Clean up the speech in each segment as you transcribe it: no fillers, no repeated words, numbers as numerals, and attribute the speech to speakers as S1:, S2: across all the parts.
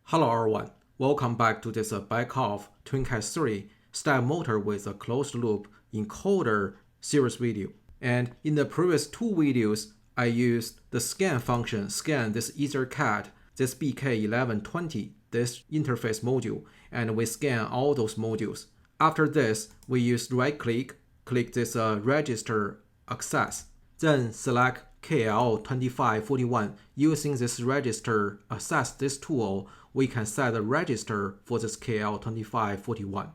S1: Hello everyone, welcome back to this Beckhoff TwinCAT 3 step motor with a closed loop encoder series video. And in the previous two videos, I used the scan function, scan this EtherCAT, this BK1120, this interface module, and we scan all those modules. After this, we use right click this register access, then select KL2541. Using this register access this tool, we can set the register for this KL2541.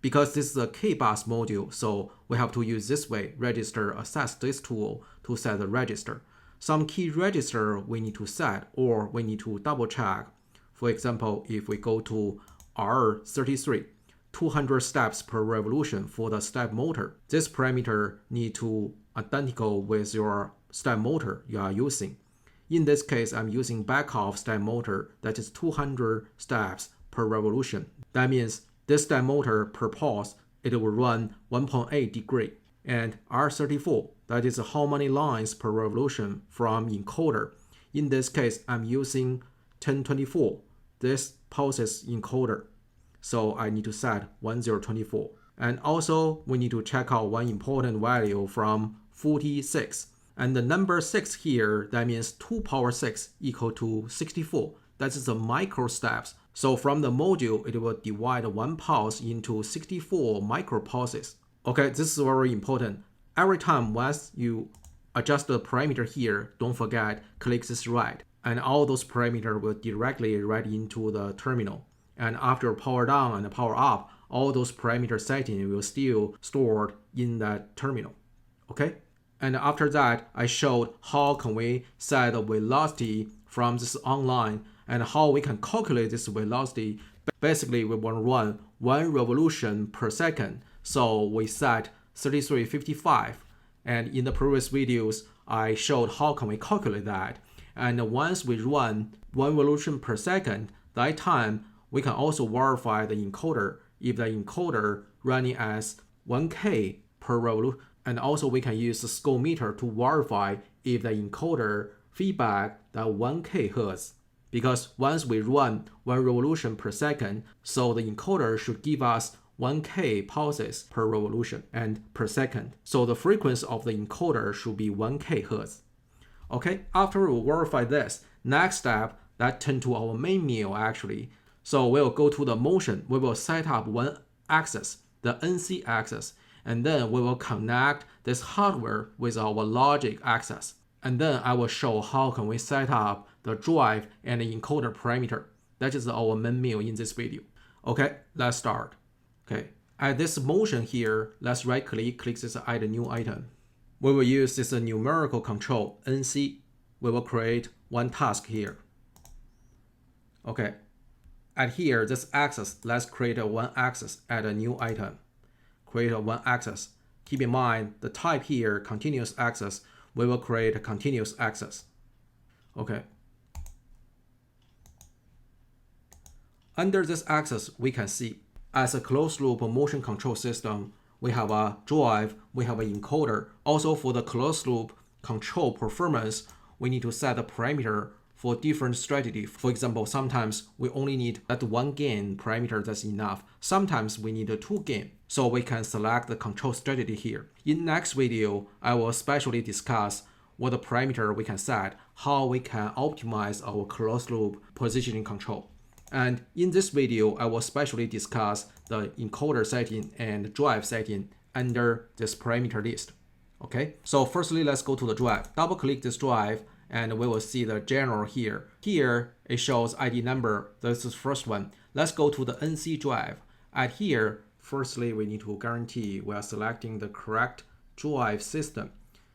S1: Because this is a K-bus module, so we have to use this way, register access this tool to set the register. Some key register we need to set or we need to double check. For example, if we go to R33, 200 steps per revolution for the step motor, this parameter need to identical with your step motor you are using. In this case, I'm using Beckhoff step motor that is 200 steps per revolution. That means this step motor per pulse, it will run 1.8 degree. And R34, that is how many lines per revolution from encoder. In this case, I'm using 1024, this pulses encoder. So I need to set 1024. And also, we need to check out one important value from 46. And the number 6 here, that means 2 power 6 equal to 64. That is the micro steps. So from the module, it will divide one pulse into 64 micro pulses. Okay, this is very important. Every time once you adjust the parameter here, don't forget, click this right. And all those parameters will directly write into the terminal. And after power down and power up, all those parameter settings will still stored in that terminal. Okay? And after that, I showed how can we set the velocity from this online and how we can calculate this velocity. Basically, we want to run 1 revolution per second. So we set 3355. And in the previous videos, I showed how can we calculate that. And once we run 1 revolution per second, that time we can also verify the encoder if the encoder running as 1K per revolution. And also we can use the scope meter to verify if the encoder feedback that 1K Hertz. Because once we run 1 revolution per second, so the encoder should give us 1K pulses per revolution and per second. So the frequency of the encoder should be 1K Hertz. Okay, after we verify this, next step, that turn to our main meal actually. So we'll go to the motion. We will set up one axis, the NC axis, and then we will connect this hardware with our logic axis. And then I will show how can we set up the drive and the encoder parameter. That is our main meal in this video. Okay, let's start. Okay, at this motion here, let's right click this add a new item. We will use this numerical control NC. We will create one task here. Okay. At here, this axis, let's create a one axis, add a new item. Create a one axis. Keep in mind, the type here, continuous axis, we will create a continuous axis. Okay. Under this axis, we can see, as a closed loop motion control system, we have a drive, we have an encoder. Also for the closed loop control performance, we need to set a parameter for different strategy. For example, sometimes we only need that one gain parameter that's enough. Sometimes we need a 2 gain. So we can select the control strategy here. In next video, I will especially discuss what the parameter we can set, how we can optimize our closed loop positioning control. And in this video, I will especially discuss the encoder setting and drive setting under this parameter list. Okay, so firstly, let's go to the drive. Double click this drive and we will see the general here. Here, it shows ID number. This is the first one. Let's go to the NC drive. At here, firstly, we need to guarantee we are selecting the correct drive system.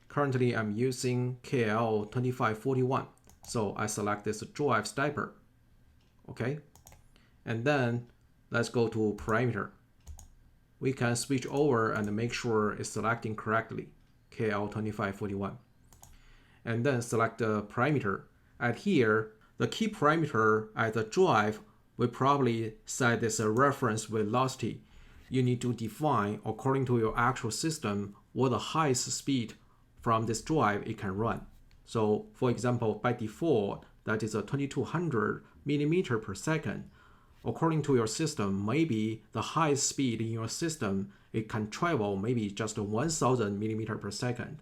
S1: Currently, I'm using KL2541. So I select this drive stepper. Okay. And then let's go to parameter. We can switch over and make sure it's selecting correctly, KL2541. And then select the parameter. At here, the key parameter at the drive, we probably set this reference velocity. You need to define, according to your actual system, what the highest speed from this drive it can run. So for example, by default, that is a 2200 millimeter per second. According to your system, maybe the highest speed in your system, it can travel maybe just 1000 millimeter per second,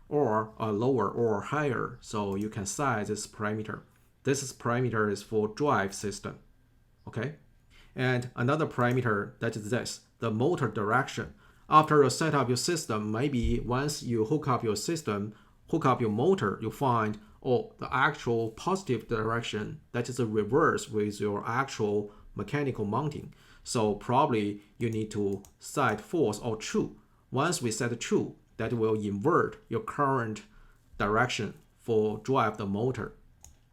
S1: or a lower or higher, so you can set this parameter. This parameter is for drive system, okay? And another parameter, that is this, the motor direction. After you set up your system, maybe once you hook up your system, hook up your motor, you find, oh, the actual positive direction, that is the reverse with your actual mechanical mounting. So probably you need to set false or true. Once we set true, that will invert your current direction for drive the motor.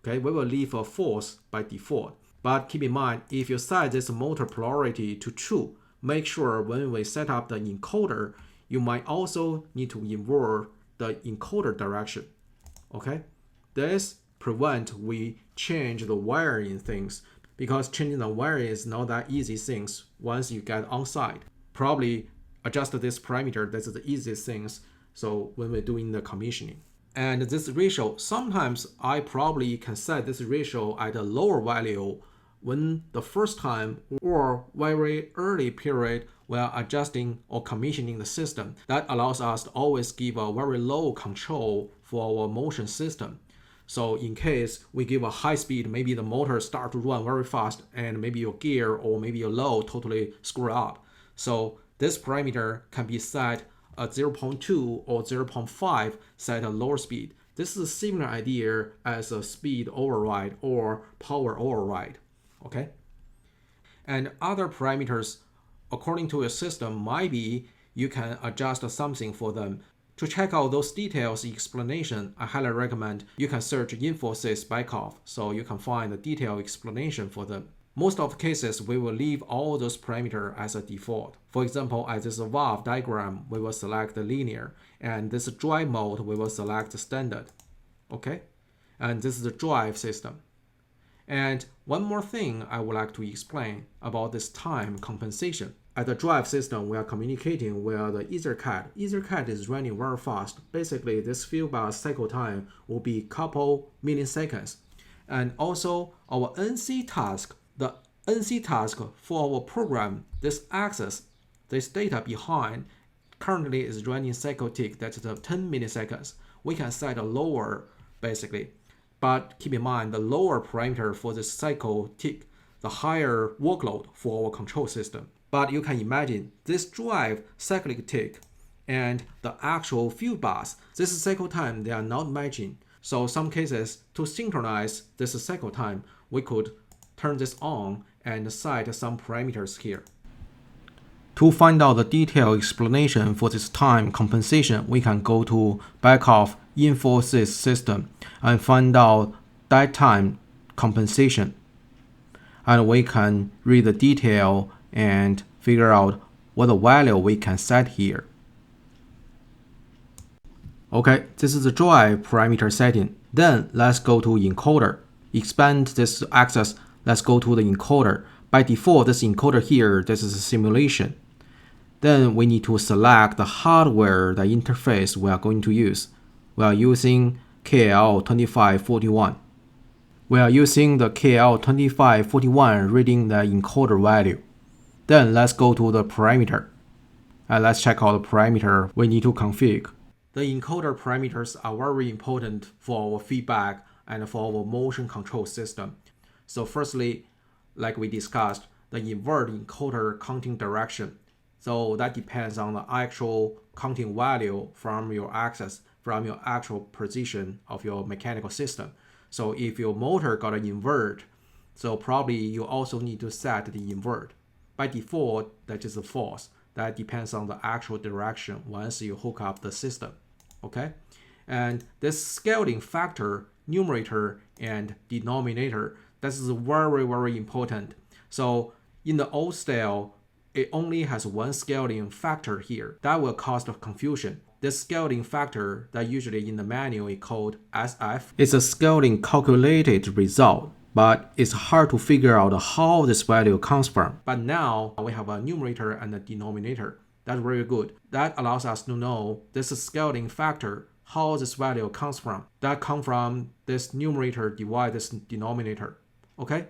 S1: Okay, we will leave a false by default. But keep in mind, if you set this motor polarity to true, make sure when we set up the encoder, you might also need to invert the encoder direction. Okay, this prevent we change the wiring things, because changing the wiring is not that easy things once you get on site. Probably adjust this parameter, that's the easiest things, so when we're doing the commissioning. And this ratio, sometimes I probably can set this ratio at a lower value when the first time or very early period we are adjusting or commissioning the system. That allows us to always give a very low control for our motion system. So in case we give a high speed, maybe the motor start to run very fast and maybe your gear or maybe your load totally screw up. So this parameter can be set at 0.2 or 0.5 set at lower speed. This is a similar idea as a speed override or power override. Okay? And other parameters, according to your system, might be you can adjust something for them. To check out those details explanation, I highly recommend you can search Infosys Beckhoff, so you can find a detailed explanation for them. Most of the cases, we will leave all those parameters as a default. For example, as this valve diagram, we will select the linear, and this drive mode, we will select standard. Okay? And this is the drive system. And one more thing I would like to explain about this time compensation. At the drive system, we are communicating with the EtherCAT. EtherCAT is running very fast. Basically, this field bus cycle time will be couple milliseconds. And also, our NC task, the NC task for our program, this access, this data behind, currently is running cycle tick, that's the 10 milliseconds. We can set a lower, basically. But keep in mind, the lower parameter for this cycle tick, the higher workload for our control system. But you can imagine this drive cyclic tick and the actual field bus, this cycle time, they are not matching. So some cases, to synchronize this cycle time, we could turn this on and set some parameters here. To find out the detailed explanation for this time compensation, we can go to Beckhoff Infosys system and find out that time compensation. And we can read the detail and figure out what the value we can set here. Okay, this is the drive parameter setting. Then let's go to encoder. Expand this access. Let's go to the encoder. By default, this encoder here, this is a simulation. Then we need to select the hardware, the interface we are going to use. We are using KL2541. We are using the KL2541 reading the encoder value. Then let's go to the parameter. And let's check out the parameter we need to configure. The encoder parameters are very important for our feedback and for our motion control system. So firstly, like we discussed, the invert encoder counting direction. So that depends on the actual counting value from your access, from your actual position of your mechanical system. So if your motor got an invert, so probably you also need to set the invert. By default, that is a false. That depends on the actual direction once you hook up the system. Okay? And this scaling factor, numerator and denominator, this is very, very important. So in the old style, it only has one scaling factor here. That will cause confusion. This scaling factor that usually in the manual is called SF. It's a scaling calculated result, but it's hard to figure out how this value comes from. But now we have a numerator and a denominator. That's very good. That allows us to know this scaling factor, how this value comes from. That comes from this numerator divide this denominator. Okay.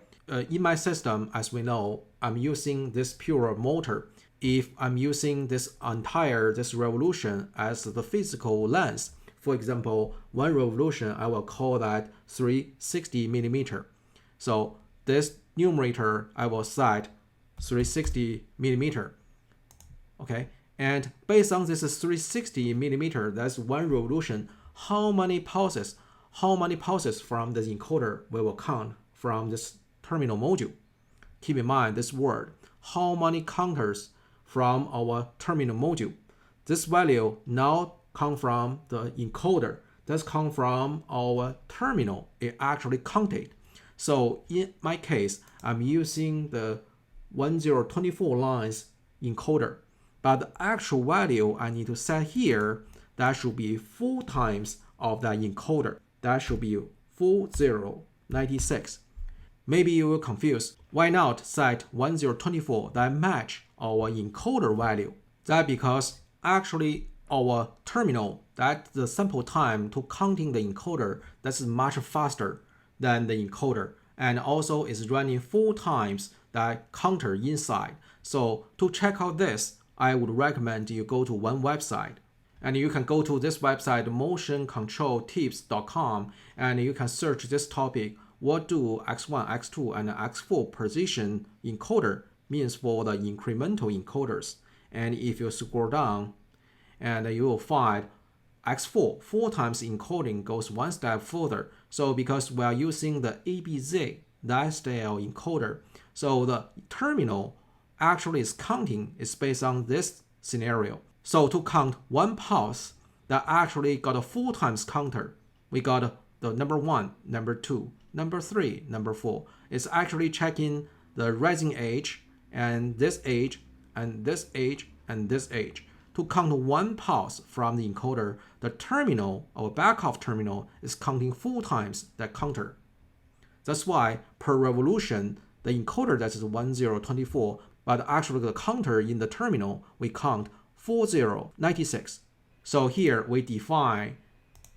S1: In my system, as we know, I'm using this pure motor. If I'm using this revolution as the physical length, for example, one revolution, I will call that 360 millimeter. So this numerator, I will set 360 millimeter. Okay, and based on this 360 millimeter, that's one revolution. How many pulses from the encoder we will count from this terminal module? Keep in mind this word, how many counters from our terminal module. This value now come from the encoder. That's come from our terminal. It actually counted. So in my case, I'm using the 1024 lines encoder. But the actual value I need to set here, that should be 4 times of that encoder. That should be 4096. Maybe you will confuse. Why not set 1024 that match our encoder value? That's because actually our terminal, that the sample time to counting the encoder, that's much faster than the encoder, and also is running 4 times that counter inside. So to check out this, I would recommend you go to one website, and you can go to this website motioncontroltips.com, and you can search this topic, what do X1, X2, and X4 position encoder means for the incremental encoders. And if you scroll down, and you will find X4, 4 times encoding goes one step further. So because we are using the ABZ, that style encoder, so the terminal actually is counting is based on this scenario. So to count one pulse, that actually got a 4 times counter. We got the number 1, number 2, number 3, number 4. It's actually checking the rising age, and this age, and this age, and this age. To count one pulse from the encoder, the terminal, our Beckhoff terminal, is counting 4 times that counter. That's why per revolution, the encoder that is 1024, but actually the counter in the terminal, we count 4096. So here we define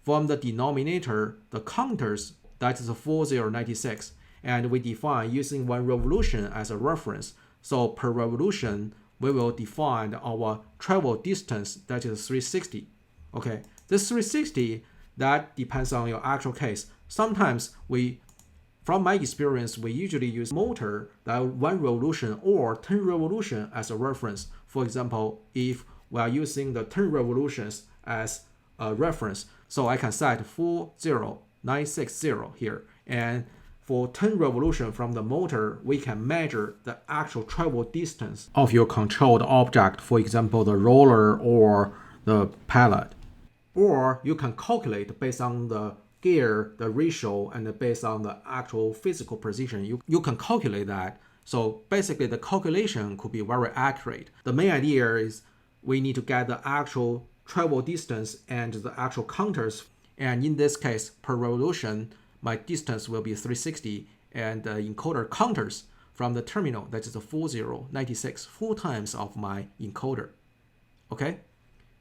S1: from the denominator the counters, that is 4096, and we define using one revolution as a reference. So per revolution, we will define our travel distance, that is 360. Okay, this 360, that depends on your actual case. Sometimes from my experience, we usually use motor that 1 revolution or 10 revolution as a reference. For example, if we are using the 10 revolutions as a reference, so I can set 40960 here. And for 10 revolution from the motor, we can measure the actual travel distance of your controlled object, for example, the roller or the pallet. Or you can calculate based on the gear, the ratio, and based on the actual physical position. You can calculate that. So basically the calculation could be very accurate. The main idea is we need to get the actual travel distance and the actual counters. And in this case, per revolution, my distance will be 360, and the encoder counters from the terminal, that is 4096, 4 times of my encoder. Okay,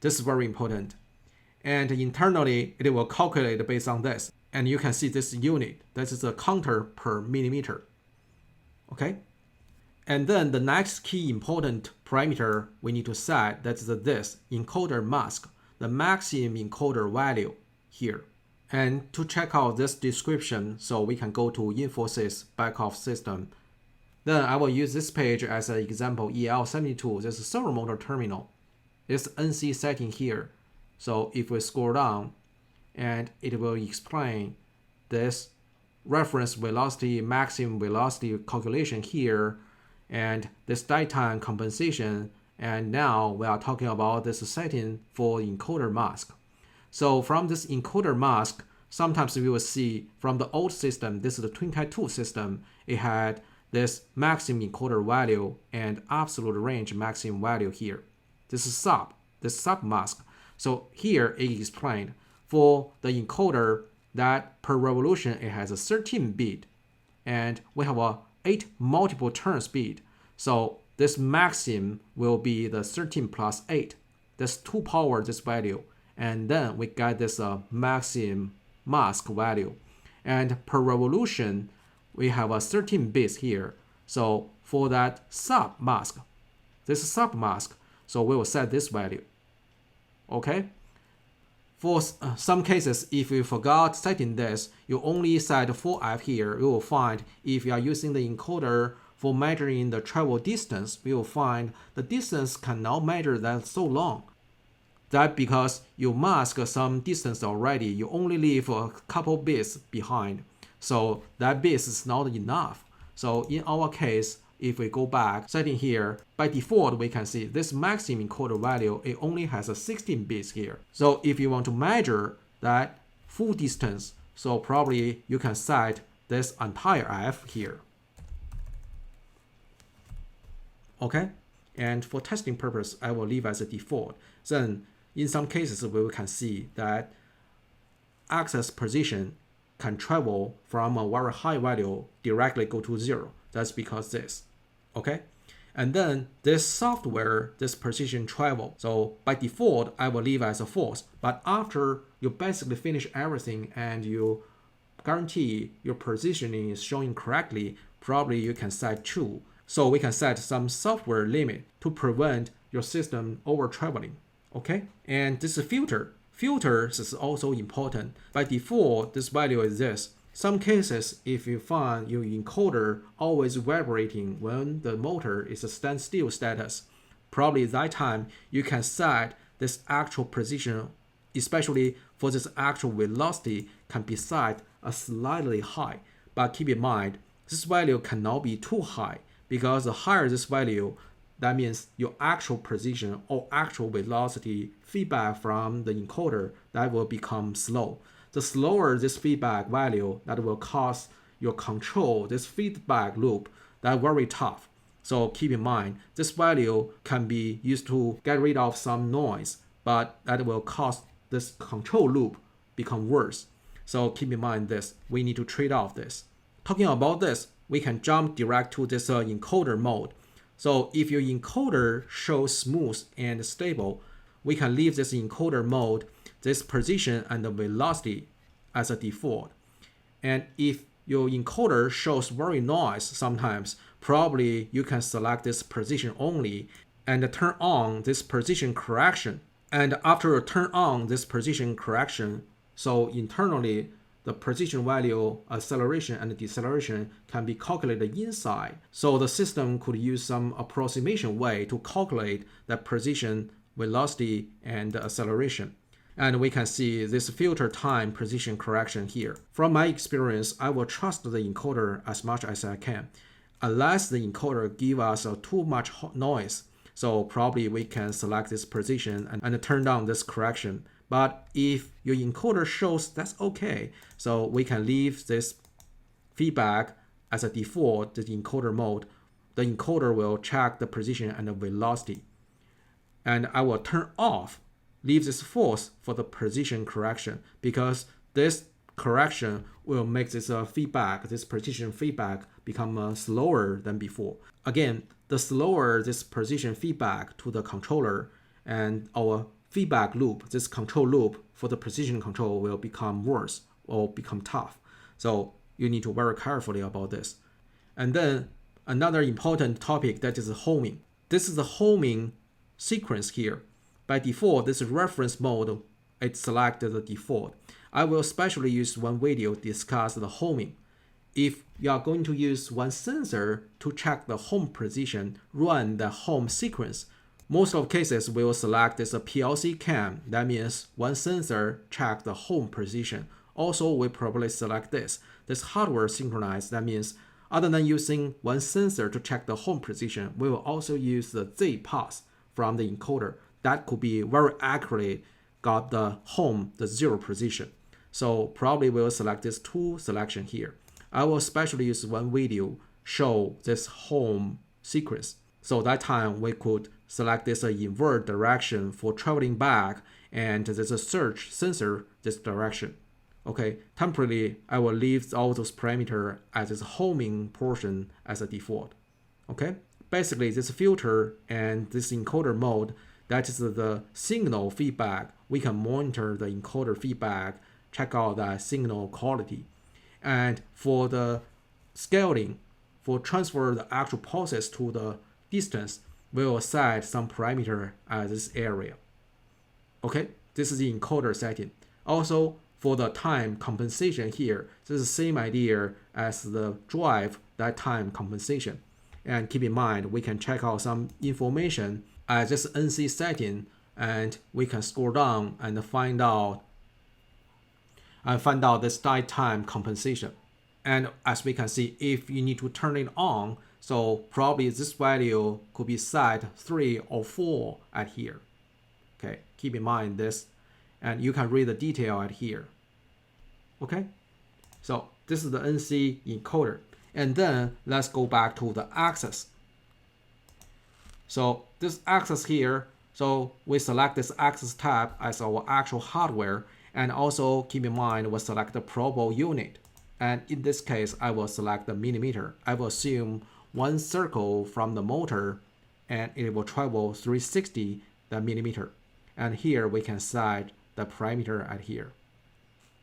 S1: this is very important. And internally, it will calculate based on this. And you can see this unit, that is a counter per millimeter. Okay, and then the next key important parameter we need to set, that is this encoder mask, the maximum encoder value here. And to check out this description, so we can go to Infosys Beckhoff system. Then I will use this page as an example, EL72, this is servo motor terminal. This NC setting here. So if we scroll down, and it will explain this reference velocity, maximum velocity calculation here, and this daytime compensation. And now we are talking about this setting for encoder mask. So from this encoder mask, sometimes we will see from the old system, this is the TwinCAT 2 system, it had this maximum encoder value and absolute range maximum value here. This is this sub mask. So here it explained for the encoder that per revolution it has a 13 bit, and we have a 8 multiple turn speed. So this maximum will be the 13 plus 8. That's 2 power this value. and then we get this maximum mask value. And per revolution, we have a 13 bits here. So for that sub mask, so we will set this value. Okay. For some cases, if you forgot setting this, you only set 4F here. You will find if you are using the encoder for measuring the travel distance, we will find the distance cannot measure that so long. That because you mask some distance already, you only leave a couple bits behind. So that bits is not enough. So in our case, if we go back, setting here, by default, we can see this maximum encoder value, it only has a 16 bits here. So if you want to measure that full distance, so probably you can set this entire F here. Okay, and for testing purpose, I will leave as a default. Then in some cases, we can see that axis position can travel from a very high value directly go to 0. That's because this. Okay, and then this software, this position travel. So by default, I will leave as a false. But after you basically finish everything and you guarantee your positioning is showing correctly, probably you can set true. So we can set some software limit to prevent your system over traveling. Okay, and this is filter. Filters is also important. By default, this value is this. Some cases, if you find your encoder always vibrating when the motor is a standstill status, probably that time you can set this actual position, especially for this actual velocity, can be set a slightly high. But keep in mind, this value cannot be too high, because the higher this value, that means your actual position or actual velocity feedback from the encoder, that will become slow. The slower this feedback value, that will cause your control, this feedback loop, that very tough. So keep in mind, this value can be used to get rid of some noise, but that will cause this control loop become worse. So keep in mind this, we need to trade off this. Talking about this, we can jump direct to this encoder mode. So if your encoder shows smooth and stable, we can leave this encoder mode, this position and the velocity as a default. And if your encoder shows very noise sometimes, probably you can select this position only and turn on this position correction. And after you turn on this position correction, so internally the position value, acceleration and deceleration can be calculated inside. So the system could use some approximation way to calculate the position, velocity, and acceleration. And we can see this filter time position correction here. From my experience, I will trust the encoder as much as I can, unless the encoder give us too much noise. So probably we can select this position and turn down this correction. But if your encoder shows that's okay, so we can leave this feedback as a default, the encoder mode. The encoder will check the position and the velocity. And I will turn off, leave this false for the position correction, because this correction will make this feedback, this position feedback become slower than before. Again, the slower this position feedback to the controller and our feedback loop, this control loop for the position control will become worse or become tough. So you need to very carefully about this. And then another important topic, that is homing. This is the homing sequence here. By default, this reference mode, it selected the default. I will especially use one video discuss the homing. If you are going to use one sensor to check the home position, run the home sequence, most of cases we will select this PLC cam. That means one sensor check the home position. Also, we probably select this hardware synchronized. That means other than using one sensor to check the home position, we will also use the Z path from the encoder. That could be very accurately got the home, the 0 position. So probably we'll select this two selection here. I will especially use one video show this home sequence. So that time we could select this invert direction for traveling back, and there's a search sensor this direction. Okay, temporarily I will leave all those parameters as this homing portion as a default. Okay, basically this filter and this encoder mode, that is the signal feedback we can monitor the encoder feedback, check out the signal quality. And for the scaling, for transfer the actual pulses to the distance, we will set some parameter at this area. Okay, this is the encoder setting. Also, for the time compensation here, this is the same idea as the drive, that time compensation. And keep in mind, we can check out some information at this NC setting, and we can scroll down and find out this die time compensation. And as we can see, if you need to turn it on, so probably this value could be set 3 or 4 at here. Okay, keep in mind this, and you can read the detail at here. Okay, so this is the NC encoder. And then let's go back to the axis. So this axis here, so we select this axis tab as our actual hardware, and also keep in mind we select the probable unit. And in this case, I will select the millimeter. I will assume one circle from the motor, and it will travel 360 the millimeter. And here we can set the parameter at here.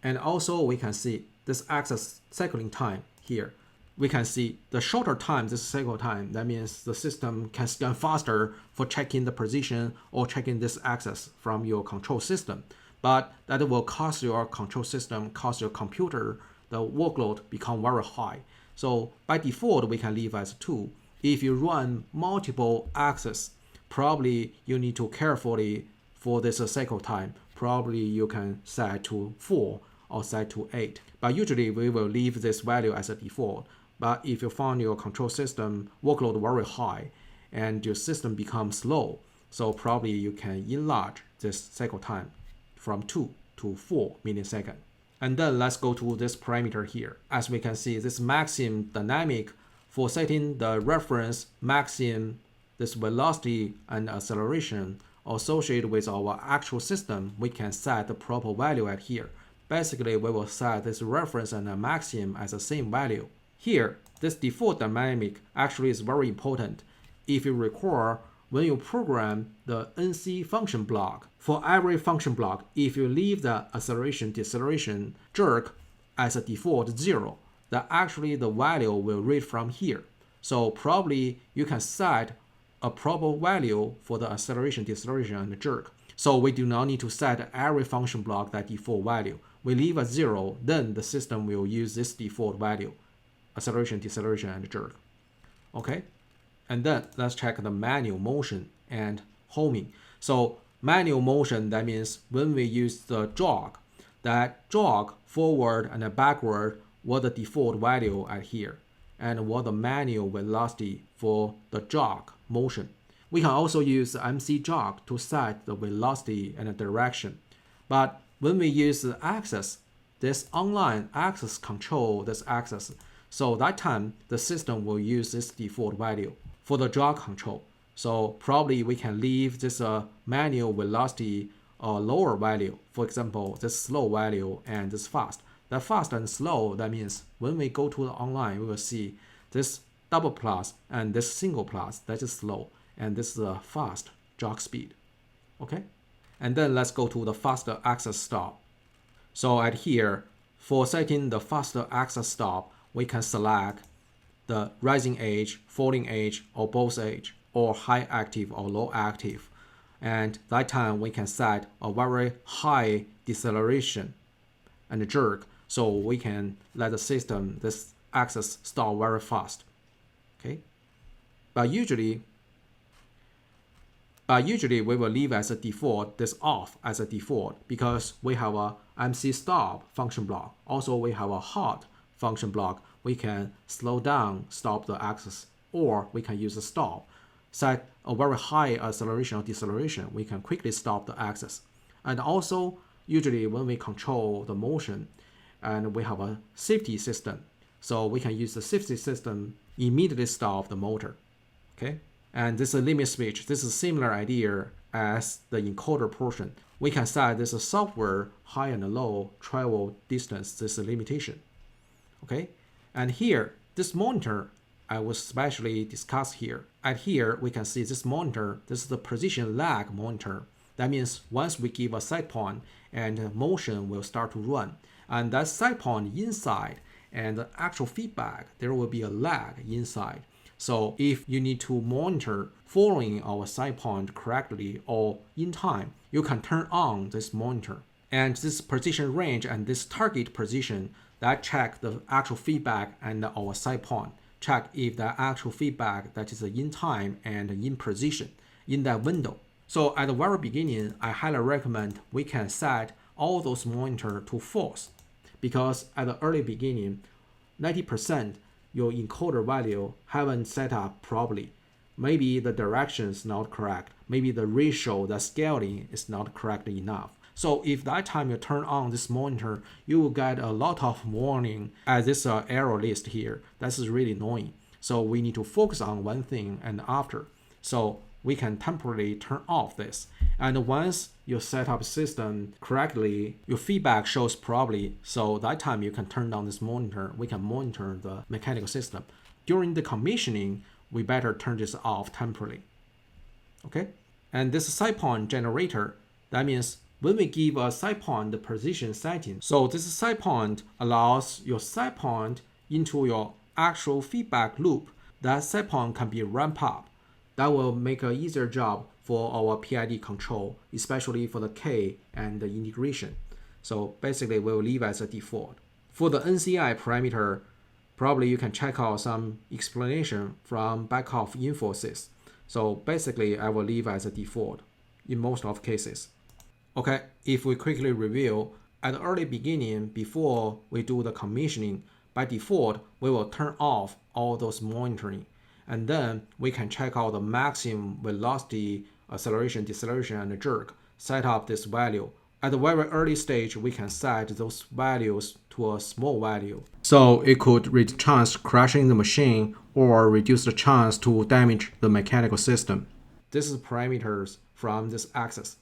S1: And also we can see this axis cycling time here. We can see the shorter time, this cycle time, that means the system can scan faster for checking the position or checking this axis from your control system. But that will cause your control system, cause your computer, the workload become very high. So by default, we can leave as 2. If you run multiple axes, probably you need to carefully for this cycle time. Probably you can set to 4 or set to 8. But usually we will leave this value as a default. But if you found your control system workload very high and your system becomes slow, so probably you can enlarge this cycle time from 2 to 4 milliseconds. And then let's go to this parameter here. As we can see, this maximum dynamic for setting the reference maximum, this velocity and acceleration associated with our actual system, we can set the proper value at here. Basically, we will set this reference and the maximum as the same value. Here, this default dynamic actually is very important. If you recall, when you program the NC function block, for every function block, if you leave the acceleration, deceleration, jerk as a default 0, then actually the value will read from here. So probably you can set a proper value for the acceleration, deceleration, and jerk. So we do not need to set every function block that default value. We leave a 0, then the system will use this default value, acceleration, deceleration, and jerk. Okay, and then let's check the manual motion and homing. So manual motion, that means when we use the jog, that jog forward and backward what the default value at here, and what the manual velocity for the jog motion. We can also use the MC jog to set the velocity and the direction. But when we use the axis, this online axis control this axis, so that time the system will use this default value for the jog control. So probably we can leave this manual velocity lower value. For example, this slow value and this fast. The fast and slow, that means when we go to the online, we will see this double plus and this single plus, that is slow. And this is a fast jog speed. Okay? And then let's go to the faster axis stop. So at here, for setting the faster axis stop, we can select the rising edge, falling edge, or both edge, or high active or low active. And that time we can set a very high deceleration and jerk, so we can let the system, this axis, stop very fast. Okay, but usually we will leave as a default this off as a default because we have a MC stop function block. Also, we have a halt function block. We can slow down, stop the axis, or we can use a stop. Set a very high acceleration or deceleration, we can quickly stop the axis. And also, usually when we control the motion, and we have a safety system, so we can use the safety system immediately stop the motor. Okay, and this is a limit switch. This is a similar idea as the encoder portion. We can set this software high and low travel distance. This is a limitation. Okay, and here this monitor I will specially discuss here. At here we can see this monitor. This is the position lag monitor. That means once we give a set point and motion will start to run, and that set point inside and the actual feedback, there will be a lag inside. So if you need to monitor following our set point correctly or in time, you can turn on this monitor. And this position range and this target position that check the actual feedback and our set point. Check if the actual feedback that is in time and in position in that window. So at the very beginning, I highly recommend we can set all those monitor to false, because at the early beginning, 90% your encoder value haven't set up properly. Maybe the direction is not correct. Maybe the ratio, the scaling is not correct enough. So if that time you turn on this monitor, you will get a lot of warning as this error list here. That's really annoying. So we need to focus on one thing and after. So we can temporarily turn off this. And once you set up system correctly, your feedback shows properly. So that time you can turn down this monitor. We can monitor the mechanical system. During the commissioning, we better turn this off temporarily. Okay. And this set point generator, that means when we give a set point the position setting, so this set point allows your set point into your actual feedback loop. That set point can be ramped up. That will make an easier job for our PID control, especially for the K and the integration. So basically, we'll leave as a default. For the NCI parameter, probably you can check out some explanation from Beckhoff Infosys. So basically, I will leave as a default in most of cases. Okay, if we quickly review, at the early beginning, before we do the commissioning, by default, we will turn off all those monitoring. And then we can check out the maximum velocity, acceleration, deceleration, and jerk, set up this value. At the very early stage, we can set those values to a small value. So it could reduce chance crashing the machine or reduce the chance to damage the mechanical system. This is parameters from this axis.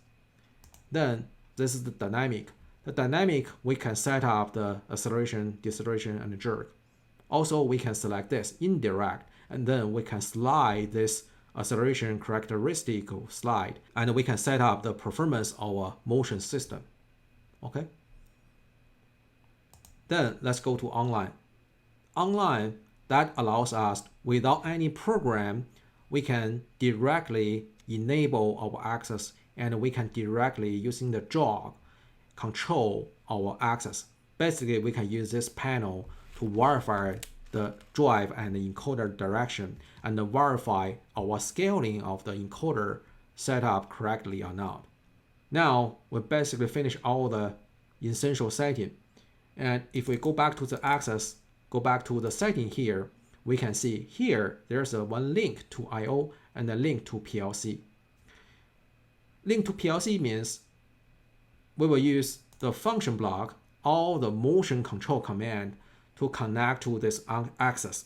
S1: Then this is the dynamic. The dynamic, we can set up the acceleration, deceleration, and jerk. Also, we can select this indirect, and then we can slide this acceleration characteristic slide, and we can set up the performance of our motion system. Okay. Then let's go to online. Online, that allows us, without any program, we can directly enable our access, and we can directly, using the jog, control our access. Basically, we can use this panel to verify the drive and the encoder direction and verify our scaling of the encoder set up correctly or not. Now, we basically finish all the essential setting. And if we go back to the access, go back to the setting here, we can see here there's one link to I/O and a link to PLC. Link to PLC means we will use the function block, all the motion control command to connect to this access.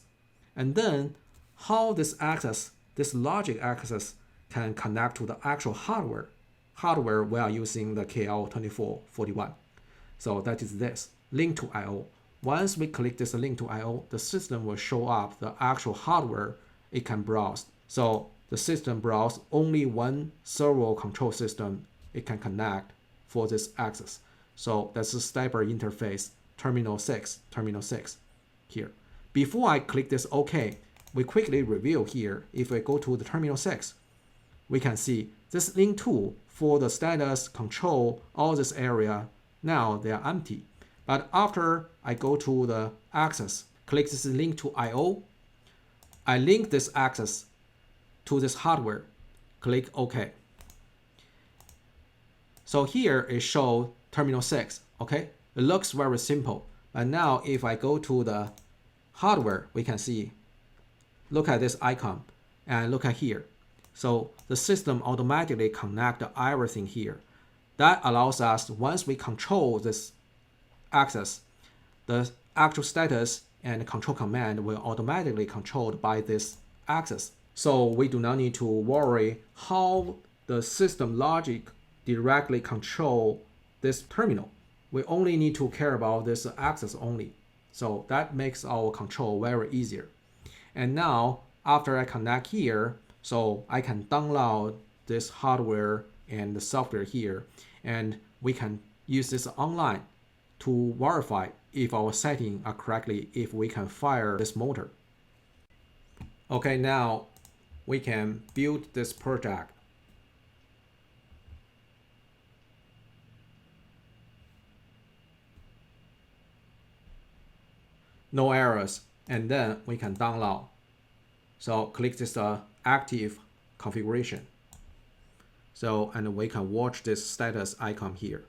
S1: And then how this access, this logic access, can connect to the actual hardware. Hardware, we are using the KL2441. So that is this, link to I/O. Once we click this link to I/O, the system will show up the actual hardware it can browse. So the system browse only one servo control system it can connect for this access. So that's a stepper interface, terminal 6 here. Before I click this OK, we quickly review here. If we go to the terminal 6, we can see this link 2 for the status control, all this area, now they are empty. But after I go to the access, click this link to I/O, I link this access to this hardware, click OK. So here it shows terminal 6, okay? It looks very simple. But now if I go to the hardware, we can see, look at this icon and look at here. So the system automatically connect everything here. That allows us, once we control this access, the actual status and control command will automatically controlled by this access. So we do not need to worry how the system logic directly control this terminal. We only need to care about this access only. So that makes our control very easier. And now after I connect here, so I can download this hardware and the software here, and we can use this online to verify if our settings are correctly, if we can fire this motor. Okay, now we can build this project. No errors, and then we can download. So click this active configuration. So, and we can watch this status icon here.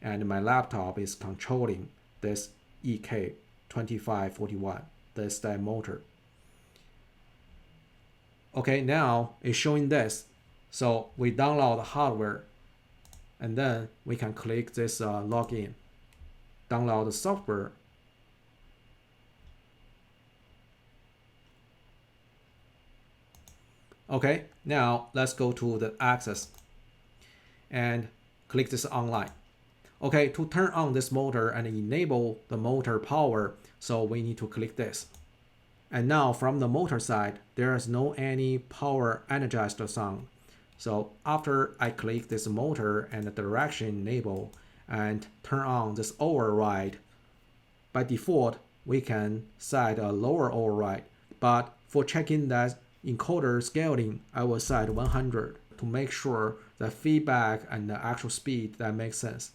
S1: And my laptop is controlling this EK2541, the step motor. Okay, now it's showing this. So we download the hardware, and then we can click this login, download the software. Okay, now let's go to the access and click this online. Okay, to turn on this motor and enable the motor power, so we need to click this. And now from the motor side, there is no any power energized sound. So after I click this motor and the direction enable and turn on this override, by default, we can set a lower override. But for checking that encoder scaling, I will set 100 to make sure the feedback and the actual speed that makes sense.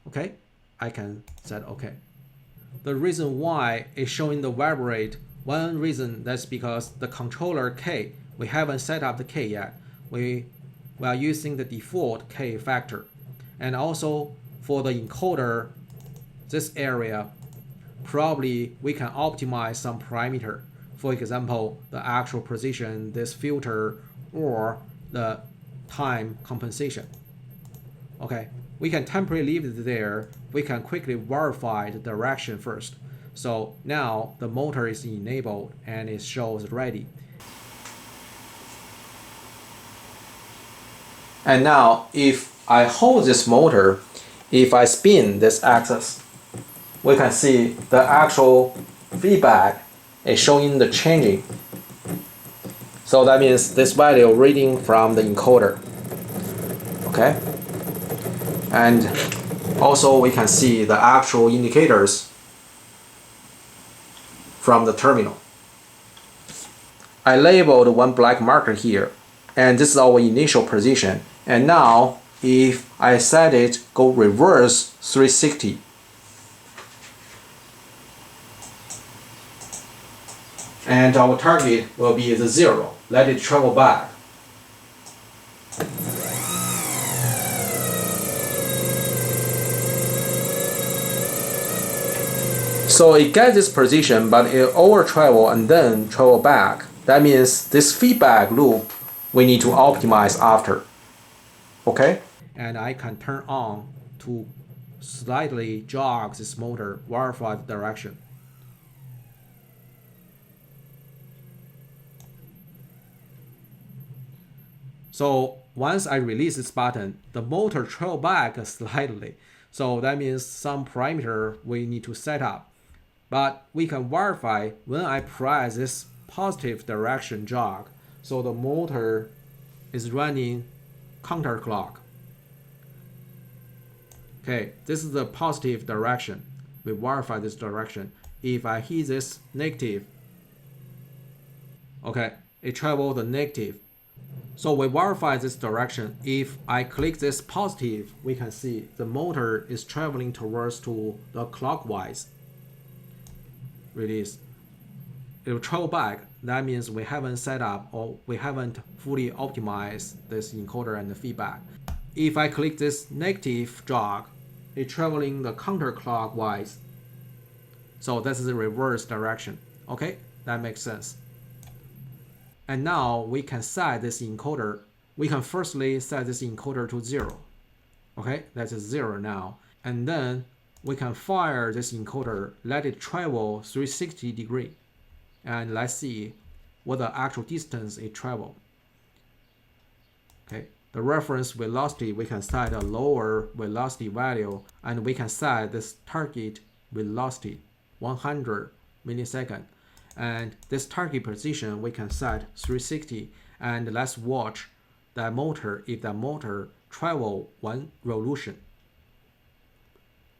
S1: Okay, I can set OK. The reason why it's showing the vibrate, one reason that's because the controller K, we haven't set up the K yet. We are using the default K factor. And also for the encoder, this area, probably we can optimize some parameter. For example, the actual position, this filter, or the time compensation. Okay, we can temporarily leave it there. We can quickly verify the direction first. So now the motor is enabled and it shows ready. And now if I hold this motor, if I spin this axis, we can see the actual feedback is showing the changing. So that means this value reading from the encoder. Okay. And also we can see the actual indicators from the terminal. I labeled one black marker here, and this is our initial position. And now if I set it go reverse 360, and our target will be the 0. Let it travel back. So it gets this position, but it over travel and then travel back. That means this feedback loop we need to optimize after. Okay? And I can turn on to slightly jog this motor, verify the direction. So once I release this button, the motor trail back slightly. So that means some parameter we need to set up. But we can verify when I press this positive direction jog. So the motor is running counterclock. Okay, this is the positive direction. We verify this direction. If I hit this negative, okay, it travels the negative. So we verify this direction. If I click this positive, we can see the motor is traveling towards to the clockwise. Release. It will travel back. That means we haven't set up or we haven't fully optimized this encoder and the feedback. If I click this negative jog, it's traveling the counterclockwise. So this is the reverse direction. Okay, that makes sense. And now we can set this encoder. We can firstly set this encoder to 0. Okay, that's 0 now. And then we can fire this encoder, let it travel 360 degrees. And let's see what the actual distance it traveled. Okay, the reference velocity, we can set a lower velocity value, and we can set this target velocity 100 milliseconds. And this target position we can set 360, and let's watch that motor if that motor travel 1 revolution.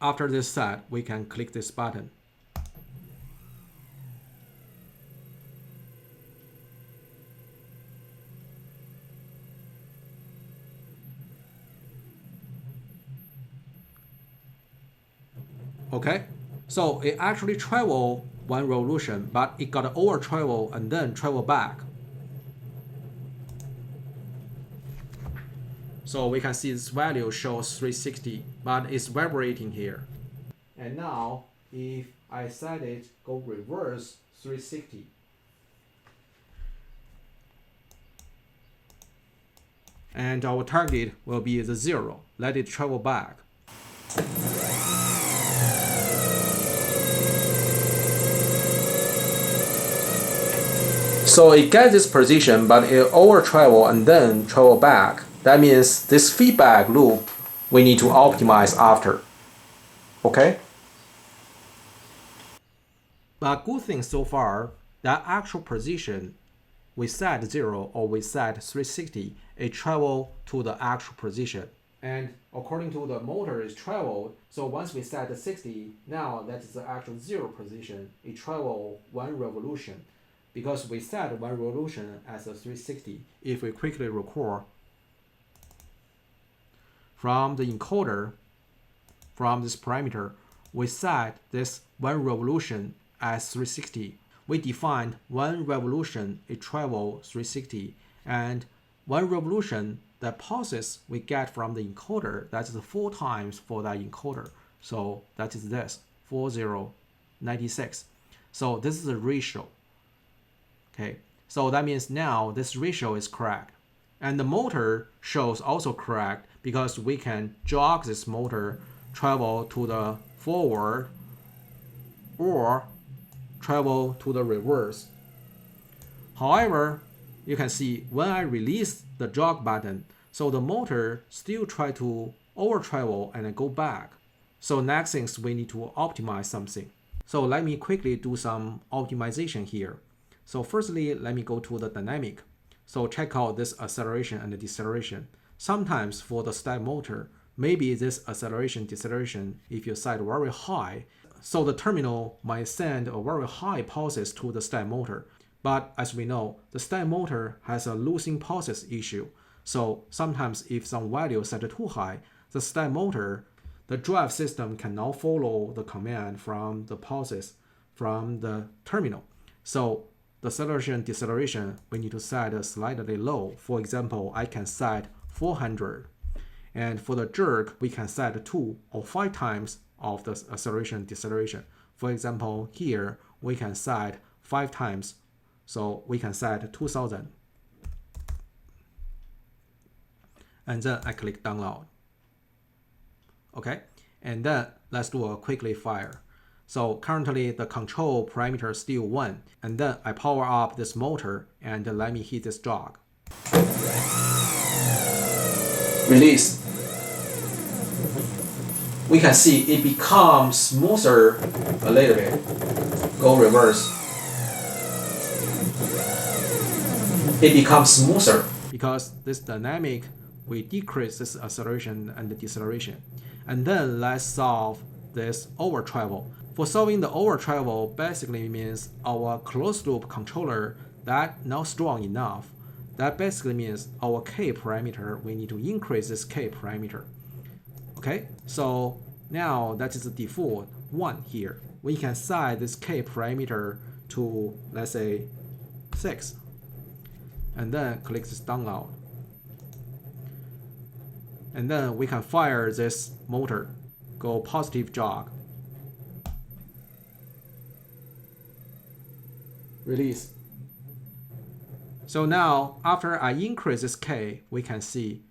S1: After this set, we can click this button. Okay, so it actually traveled 1 revolution, but it got over travel and then travel back. So we can see this value shows 360, but it's vibrating here. And now, if I set it go reverse 360, and our target will be the 0. Let it travel back. So it gets this position, but it over travel and then travel back. That means this feedback loop we need to optimize after. Okay? But good thing so far, that actual position we set 0 or we set 360, it travel to the actual position. And according to the motor, it's traveled. So once we set the 60, now that is the actual 0 position. It travel 1 revolution. Because we set 1 revolution as a 360. If we quickly record from the encoder, from this parameter, we set this 1 revolution as 360. We defined 1 revolution, it travel 360, and 1 revolution, the pulses we get from the encoder, that is 4 times for that encoder. So that is this, 4096. So this is the ratio. Okay, so that means now this ratio is correct. And the motor shows also correct because we can jog this motor travel to the forward or travel to the reverse. However, you can see when I release the jog button, so the motor still try to over travel and then go back. So next things we need to optimize something. So let me quickly do some optimization here. So firstly, let me go to the dynamic. So check out this acceleration and the deceleration. Sometimes for the step motor, maybe this acceleration, deceleration, if you set very high, so the terminal might send a very high pulses to the step motor. But as we know, the step motor has a losing pulses issue. So sometimes if some value is set too high, the step motor, the drive system cannot follow the command from the pulses from the terminal. So the acceleration, deceleration, we need to set slightly low. For example, I can set 400. And for the jerk, we can set 2 or 5 times of the acceleration, deceleration. For example, here, we can set 5 times. So we can set 2000. And then I click download. Okay, and then let's do a quickly fire. So currently the control parameter is still 1, and then I power up this motor and let me hit this jog. Release. We can see it becomes smoother a little bit. Go reverse. It becomes smoother because this dynamic, we decrease this acceleration and the deceleration. And then let's solve this over travel. For solving the over travel basically means our closed loop controller that not strong enough. That basically means our K parameter, we need to increase this K parameter. Okay, so now that is the default 1 here. We can set this K parameter to, let's say, 6. And then click this download. And then we can fire this motor, go positive jog. Release. So now, after I increase this K, we can see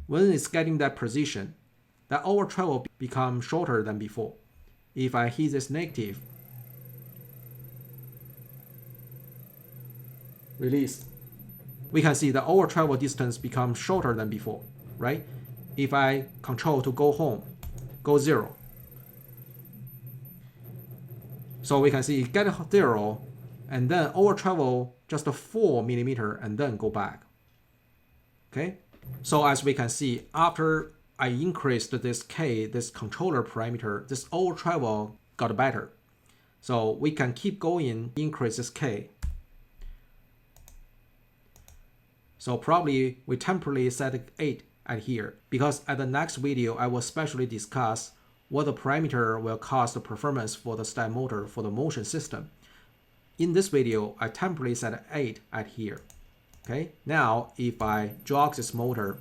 S1: when it's getting that position, that over travel becomes shorter than before. If I hit this negative, release, we can see the over travel distance becomes shorter than before, right? If I control to go home, go 0. So we can see it get 0 and then over travel just 4 millimeter and then go back. Okay, so as we can see, after I increased this K, this controller parameter, this over travel got better. So we can keep going, increase this K. So probably we temporarily set 8 at here, because at the next video I will specially discuss what the parameter will cause the performance for the step motor for the motion system. In this video, I temporarily set 8 at here. Okay, now if I jog this motor,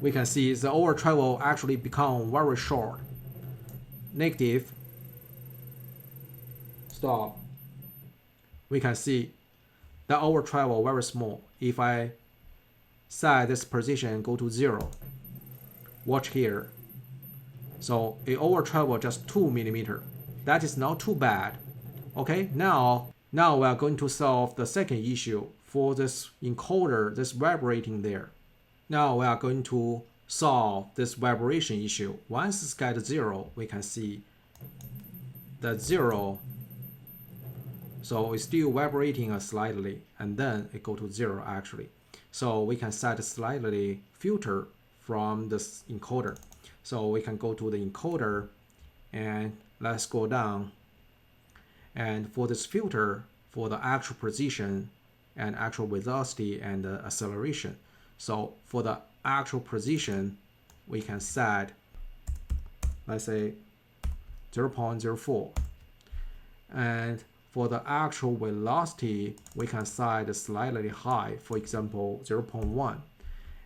S1: we can see the over travel actually become very short. Negative. Stop. We can see the over travel very small. If I set this position go to 0, watch here. So it over travel just 2 mm. That is not too bad. Okay, now we are going to solve the second issue for this encoder, this vibrating there. Now we are going to solve this vibration issue. Once it's got 0, we can see that 0, so it's still vibrating slightly, and then it go to 0 actually. So we can set a slightly filter from this encoder. So we can go to the encoder and let's go down. And for this filter, for the actual position and actual velocity and acceleration. So for the actual position, we can set, let's say 0.04. And for the actual velocity, we can set slightly high, for example, 0.1.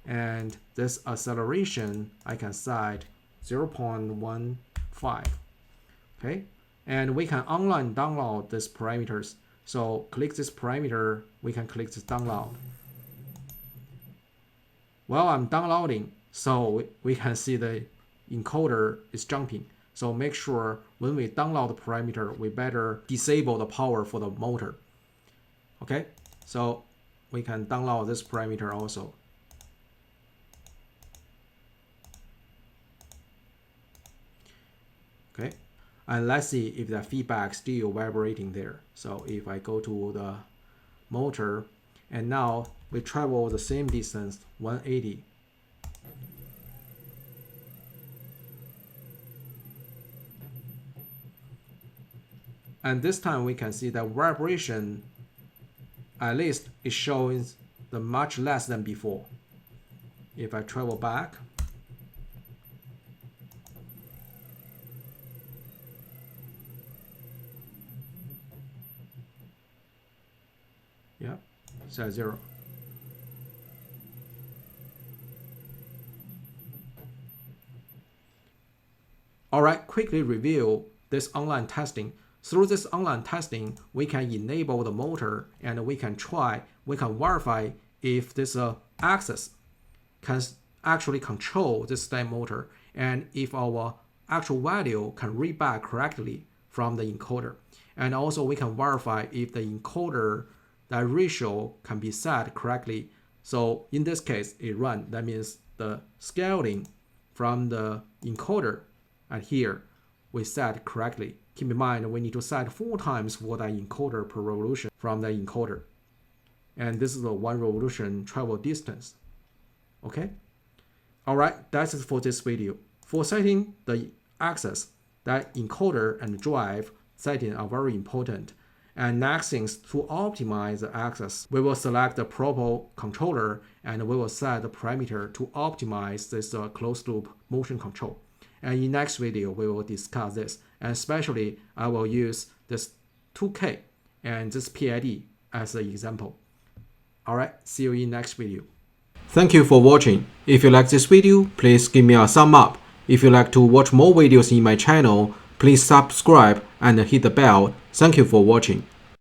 S1: And this acceleration, I can set 0.15. Okay, and we can online download these parameters. So click this parameter, we can click this download. While I'm downloading, so we can see the encoder is jumping. So make sure when we download the parameter, we better disable the power for the motor. Okay, so we can download this parameter also. Okay, and let's see if the feedback still vibrating there. So if I go to the motor, and now we travel the same distance, 180. And this time we can see that vibration, at least is showing the much less than before. If I travel back, yeah, set 0. All right, quickly review this online testing. Through this online testing, we can enable the motor and we can verify if this axis can actually control this step motor and if our actual value can read back correctly from the encoder. And also we can verify if the encoder, that ratio can be set correctly. So in this case, it run. That means the scaling from the encoder and here we set correctly. Keep in mind, we need to set 4 times for the encoder per revolution from the encoder. And this is the 1 revolution travel distance. Okay? Alright, that's it for this video. For setting the axis, that encoder and drive setting are very important. And next things, to optimize the axis, we will select the proper controller and we will set the parameter to optimize this closed loop motion control. And in next video, we will discuss this. And especially, I will use this 2K and this PID as an example. Alright, see you in next video. Thank you for watching. If you like this video, please give me a thumb up. If you like to watch more videos in my channel, please subscribe and hit the bell. Thank you for watching.